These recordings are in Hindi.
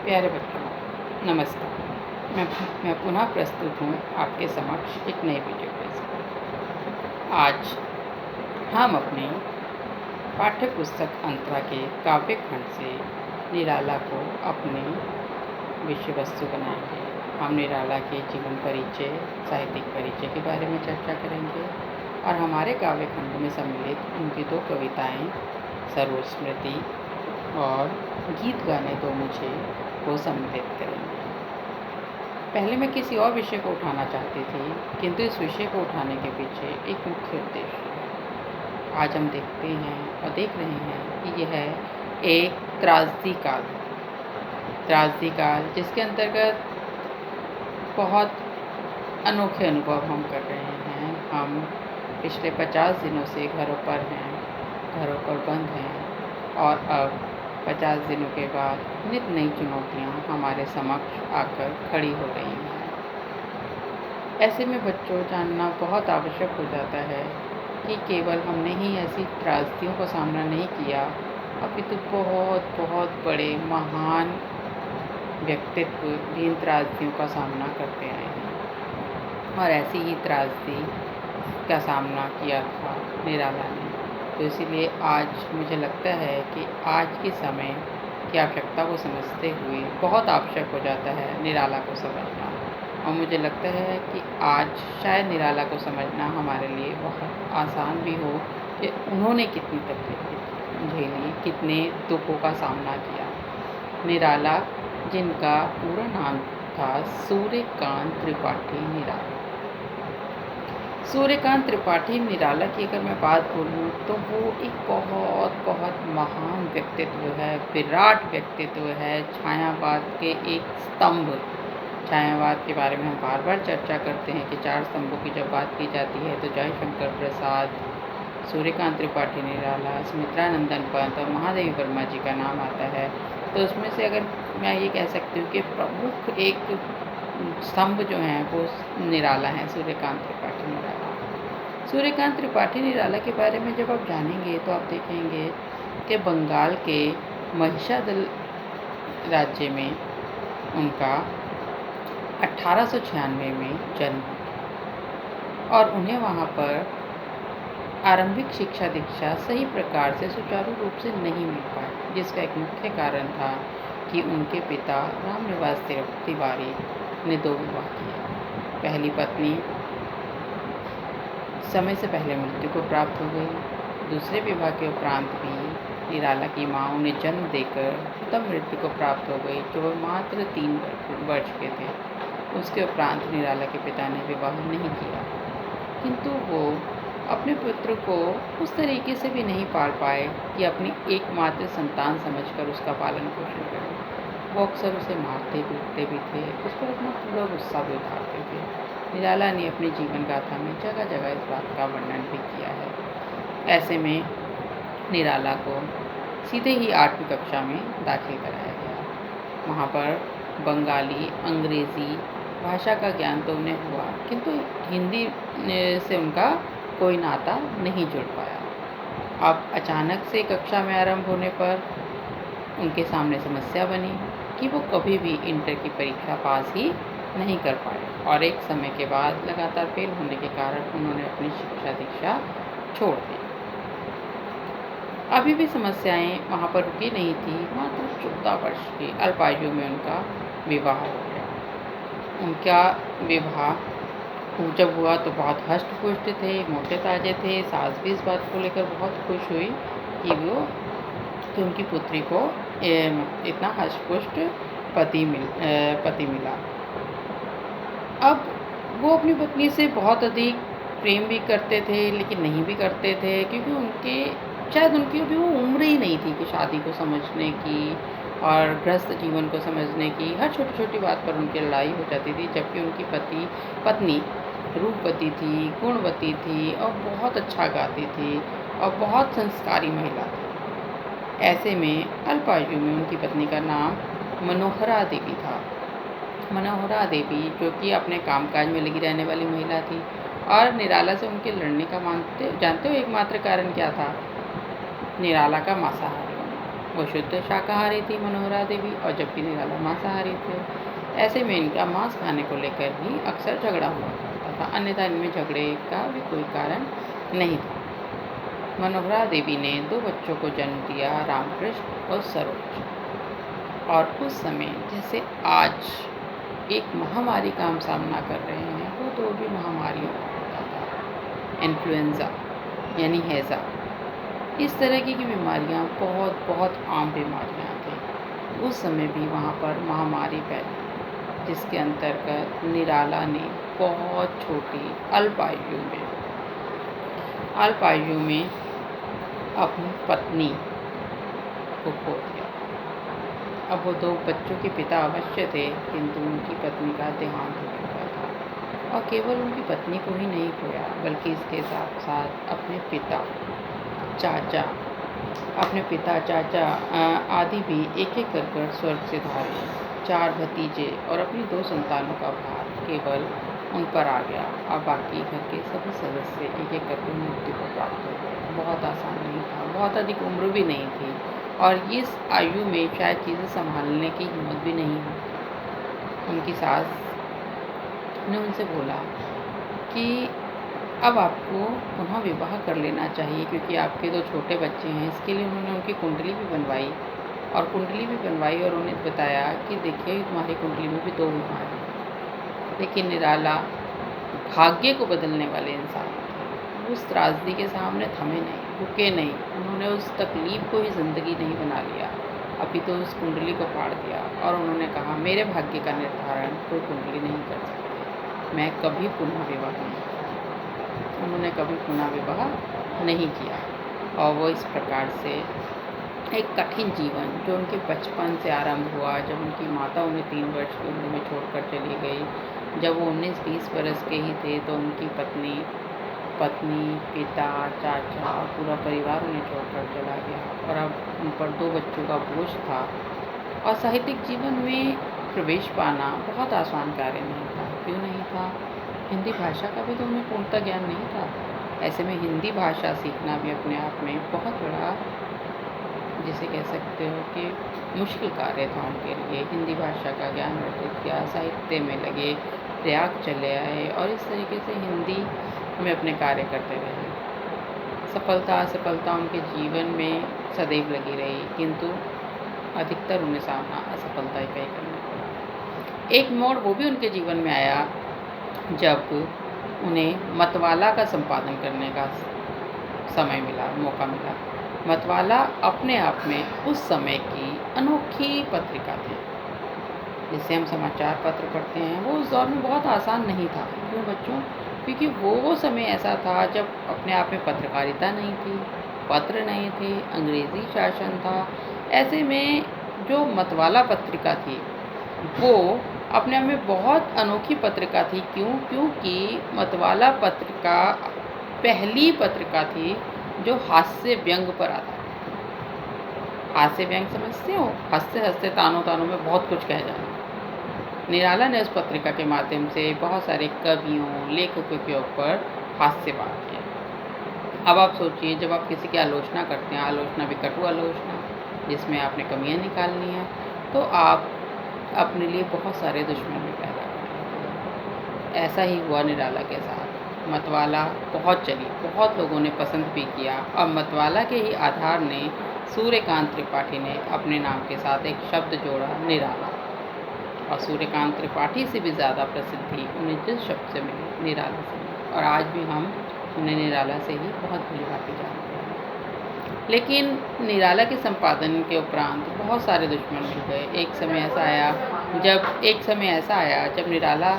प्यारे बच्चों, नमस्कार। मैं पुनः प्रस्तुत हूँ आपके समक्ष एक नए वीडियो के साथ। आज हम अपने पाठ्य पुस्तक अंतरा के काव्य खंड से निराला को अपने विषय वस्तु बनाएंगे। हम निराला के जीवन परिचय, साहित्यिक परिचय के बारे में चर्चा करेंगे और हमारे काव्य खंड में सम्मिलित उनकी 2 कविताएँ सर्वस्मृति और गीत गाने दो मुझे को सम्मिलित करेंगे। पहले मैं किसी और विषय को उठाना चाहती थी, किंतु इस विषय को उठाने के पीछे एक मुख्य उद्देश्य है। आज हम देखते हैं और देख रहे हैं कि यह एक त्रासदी काल जिसके अंतर्गत बहुत अनोखे अनुभव हम कर रहे हैं। हम पिछले 50 दिनों से घरों पर बंद हैं और अब 50 दिनों के बाद नित नई चुनौतियाँ हमारे समक्ष आकर खड़ी हो रही हैं। ऐसे में बच्चों, जानना बहुत आवश्यक हो जाता है कि केवल हमने ही ऐसी त्रासदियों का सामना नहीं किया, अपितु बहुत बहुत बड़े महान व्यक्तित्व भी इन त्रासदियों का सामना करते आए हैं और ऐसी ही त्रासदी का सामना किया था निराला ने। तो इसीलिए आज मुझे लगता है कि आज के समय की आवश्यकता को समझते हुए बहुत आवश्यक हो जाता है निराला को समझना। और मुझे लगता है कि आज शायद निराला को समझना हमारे लिए बहुत आसान भी हो कि उन्होंने कितनी तकलीफ़ें झेली, कितने दुखों का सामना किया। निराला, जिनका पूरा नाम था सूर्यकांत त्रिपाठी निराला। सूर्यकांत त्रिपाठी निराला की अगर मैं बात बोलूँ तो वो एक बहुत बहुत महान व्यक्तित्व है, विराट व्यक्तित्व है, छायावाद के एक स्तंभ। छायावाद के बारे में हम बार बार चर्चा करते हैं कि 4 स्तंभों की जब बात की जाती है तो जयशंकर प्रसाद, सूर्यकांत त्रिपाठी निराला, सुमित्रानंदन पंत और महादेवी वर्मा जी का नाम आता है। तो उसमें से अगर मैं ये कह सकती हूँ कि प्रमुख एक स्तंभ जो हैं वो निराला हैं, सूर्यकांत त्रिपाठी निराला। सूर्यकांत त्रिपाठी निराला के बारे में जब आप जानेंगे तो आप देखेंगे कि बंगाल के महिषादल राज्य में उनका 1896 में जन्म और उन्हें वहाँ पर आरंभिक शिक्षा दीक्षा सही प्रकार से सुचारू रूप से नहीं मिल पाई, जिसका एक मुख्य कारण था कि उनके पिता रामनिवास तिवारी ने 2 विवाह किए। पहली पत्नी समय से पहले मृत्यु को प्राप्त हो गई। दूसरे विवाह के उपरांत भी निराला की माँ उन्हें जन्म देकर तब मृत्यु को प्राप्त हो गई, जो वह मात्र 3 वर्ष के थे। उसके उपरांत निराला के पिता ने विवाह नहीं किया, किंतु वो अपने पुत्र को उस तरीके से भी नहीं पाल पाए कि अपनी एकमात्र संतान समझकर उसका पालन पोषण करें। वो अक्सर उसे मारते पीटते भी थे, उस पर अपना पूरा गुस्सा भी उतारते थे। निराला ने अपनी जीवन गाथा में जगह जगह इस बात का वर्णन भी किया है। ऐसे में निराला को सीधे ही 8वीं कक्षा में दाखिल कराया गया। वहाँ पर बंगाली, अंग्रेज़ी भाषा का ज्ञान तो उन्हें हुआ, किंतु हिंदी से उनका कोई नाता नहीं जुड़ पाया। अब अचानक से कक्षा में आरंभ होने पर उनके सामने समस्या बनी कि वो कभी भी इंटर की परीक्षा पास ही नहीं कर पाए और एक समय के बाद लगातार फेल होने के कारण उन्होंने अपनी शिक्षा दीक्षा छोड़ दी। अभी भी समस्याएं वहाँ पर रुकी नहीं थी। मात्र 14 वर्ष की अल्पायु में उनका विवाह हो गया। उनका विवाह जब हुआ तो बहुत हष्ट-पुष्ट थे, मोटे ताजे थे। सास भी इस बात को लेकर बहुत खुश हुई कि उनकी पुत्री को इतना हष्ट-पुष्ट पति मिला। अब वो अपनी पत्नी से बहुत अधिक प्रेम भी करते थे, लेकिन नहीं भी करते थे, क्योंकि शायद उनकी अभी वो उम्र ही नहीं थी कि शादी को समझने की और गृहस्थ जीवन को समझने की। हर छोटी छोटी बात पर उनकी लड़ाई हो जाती थी, जबकि उनकी पत्नी रूपवती थी, गुणवती थी और बहुत अच्छा गाती थी और बहुत संस्कारी महिला थी। ऐसे में अल्पायु में उनकी पत्नी का नाम मनोहरा देवी था। मनोहरा देवी, जो कि अपने कामकाज में लगी रहने वाली महिला थी और निराला से उनके लड़ने का जानते हो एकमात्र कारण क्या था? निराला का मांसाहारी होना। वो शुद्ध शाकाहारी थी मनोहरा देवी, और जबकि निराला मांसाहारी थे। ऐसे में इनका मांस खाने को लेकर ही अक्सर झगड़ा हुआ करता था, अन्यथा इनमें झगड़े का भी कोई कारण नहीं था। मनोहरा देवी ने 2 बच्चों को जन्म दिया, रामकृष्ण और सरोज। और उस समय जैसे आज एक महामारी का हम सामना कर रहे हैं, वो 2 भी महामारियों का होता था। इन्फ्लुएंजा यानी हैज़ा, इस तरह की बीमारियां बहुत आम बीमारियां थीं। उस समय भी वहाँ पर महामारी फैली, जिसके अंतर्गत निराला ने बहुत छोटी अल्प आयु में अपनी पत्नी को खो दिया। अब वो 2 बच्चों के पिता अवश्य थे, किंतु उनकी पत्नी का देहांत हो चुका था। और केवल उनकी पत्नी को ही नहीं खोया, बल्कि इसके साथ साथ अपने पिता चाचा आदि भी एक कर स्वर्ग से धारे। 4 भतीजे और अपनी 2 संतानों का भार केवल उन पर आ गया। अब बाकी घर के सभी सदस्य एक करके मृत्यु को प्राप्त हो गए। बहुत आसान नहीं था, बहुत अधिक उम्र भी नहीं थी, और इस आयु में शायद चीज़ें संभालने की हिम्मत भी नहीं हुई। उनकी सास ने उनसे बोला कि अब आपको पुनः विवाह कर लेना चाहिए, क्योंकि आपके 2 छोटे बच्चे हैं। इसके लिए उन्होंने उनकी कुंडली भी बनवाई, और उन्हें बताया कि देखिए, तुम्हारी कुंडली में भी 2 विवाह हैं। लेकिन निराला भाग्य को बदलने वाले इंसान थे। उस त्रासदी के सामने थमे नहीं, रुके नहीं। उन्होंने उस तकलीफ को ही ज़िंदगी नहीं बना लिया, अभी तो उस कुंडली को फाड़ दिया, और उन्होंने कहा, मेरे भाग्य का निर्धारण कोई कुंडली नहीं कर सकती। मैं कभी पुनः विवाह नहीं करूँगा। उन्होंने कभी पुनः विवाह नहीं किया, और वो इस प्रकार से एक कठिन जीवन, जो उनके बचपन से आरंभ हुआ, जब उनकी माता उन्हें 3 वर्ष की उम्र में छोड़कर चली गई। जब वो 19-20 बरस के ही थे, तो उनकी पत्नी, पिता, चाचा और पूरा परिवार उन्हें छोड़कर चला गया, और अब उन पर 2 बच्चों का बोझ था। और साहित्यिक जीवन में प्रवेश पाना बहुत आसान कार्य नहीं था। क्यों नहीं था? हिंदी भाषा का भी तो उन्हें पूर्णतः ज्ञान नहीं था। ऐसे में हिंदी भाषा सीखना भी अपने आप में बहुत बड़ा, जिसे कह सकते हो कि मुश्किल कार्य था उनके लिए। हिंदी भाषा का ज्ञान अर्जित किया, साहित्य में लगे, प्रयाग चले आए, और इस तरीके से हिंदी में अपने कार्य करते रहे। सफलता असफलता उनके जीवन में सदैव लगी रही, किंतु अधिकतर उन्हें सामना असफलता ही का ही करना पड़ा। एक मोड़ वो भी उनके जीवन में आया, जब उन्हें मतवाला का संपादन करने का मौका मिला। मतवाला अपने आप में उस समय की अनोखी पत्रिका थी, जिसे हम समाचार पत्र पढ़ते हैं। वो उस दौर में बहुत आसान नहीं था। क्यों बच्चों? क्योंकि वो समय ऐसा था जब अपने आप में पत्रकारिता नहीं थी, पत्र नहीं थे, अंग्रेज़ी शासन था। ऐसे में जो मतवाला पत्रिका थी, वो अपने आप में बहुत अनोखी पत्रिका थी। क्यों? क्योंकि मतवाला पत्रिका पहली पत्रिका थी जो हास्य व्यंग पर आधारित। हास्य व्यंग समझते हो? हँसते तानों में बहुत कुछ कह जाना। निराला ने उस पत्रिका के माध्यम से बहुत सारे कवियों, लेखकों के ऊपर हास्यवाद किया। अब आप सोचिए, जब आप किसी की आलोचना करते हैं, आलोचना भी कटु आलोचना, जिसमें आपने कमियां निकालनी है, तो आप अपने लिए बहुत सारे दुश्मन भी पैदा करते हैं। ऐसा ही हुआ निराला के साथ। मतवाला बहुत चली, बहुत लोगों ने पसंद भी किया, और मतवाला के ही आधार ने सूर्यकांत त्रिपाठी ने अपने नाम के साथ एक शब्द जोड़ा, निराला। और सूर्यकांत त्रिपाठी से भी ज़्यादा प्रसिद्धि उन्हें जिस शब्द से मिली, निराला से मिली, और आज भी हम उन्हें निराला से ही बहुत भली भांति जानते हैं। लेकिन निराला के संपादन के उपरांत बहुत सारे दुश्मन मिल गए। एक समय ऐसा आया जब निराला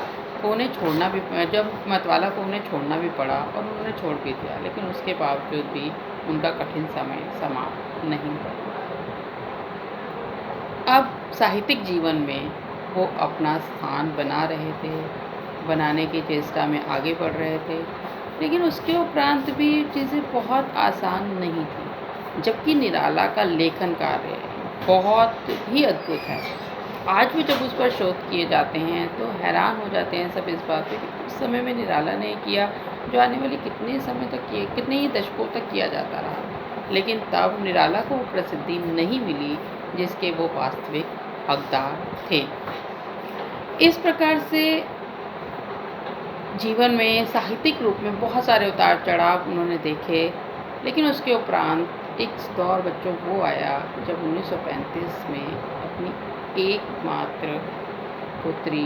को उन्हें छोड़ना भी, जब मतवाला को उन्हें छोड़ना भी पड़ा, और उन्होंने छोड़ भी दिया। लेकिन उसके बावजूद भी उनका कठिन समय समाप्त नहीं हुआ। अब साहित्यिक जीवन में वो अपना स्थान बना रहे थे, बनाने की चेष्टा में आगे बढ़ रहे थे, लेकिन उसके उपरांत भी चीज़ें बहुत आसान नहीं थी। जबकि निराला का लेखन कार्य बहुत ही अद्भुत है। आज भी जब उस पर शोध किए जाते हैं तो हैरान हो जाते हैं सब इस बात पे कि उस समय में निराला ने किया जो आने वाली कितने ही दशकों तक किया जाता रहा। लेकिन तब निराला को वो प्रसिद्धि नहीं मिली जिसके वो वास्तविक हकदार थे। इस प्रकार से जीवन में साहित्यिक रूप में बहुत सारे उतार चढ़ाव उन्होंने देखे, लेकिन उसके उपरांत एक दौर बच्चों वो आया जब 1935 में अपनी एकमात्र पुत्री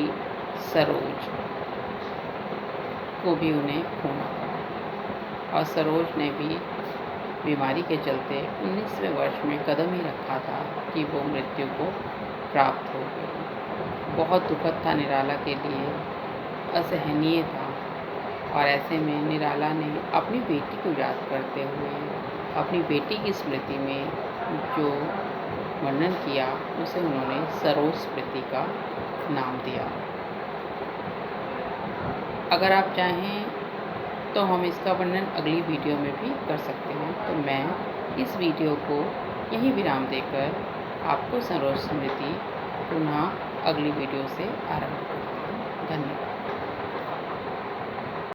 सरोज को भी उन्हें खोना पड़ा, और सरोज ने भी बीमारी के चलते 19वें वर्ष में कदम ही रखा था कि वो मृत्यु को प्राप्त हो गई। बहुत दुखद था निराला के लिए, असहनीय था, और ऐसे में निराला ने अपनी बेटी को याद करते हुए अपनी बेटी की स्मृति में जो वर्णन किया उसे उन्होंने सरोज स्मृति का नाम दिया। अगर आप चाहें तो हम इसका वर्णन अगली वीडियो में भी कर सकते हैं, तो मैं इस वीडियो को यहीं विराम देकर आपको सरोज स्मृति पुनः अगली वीडियो से आरंभ करूँगी।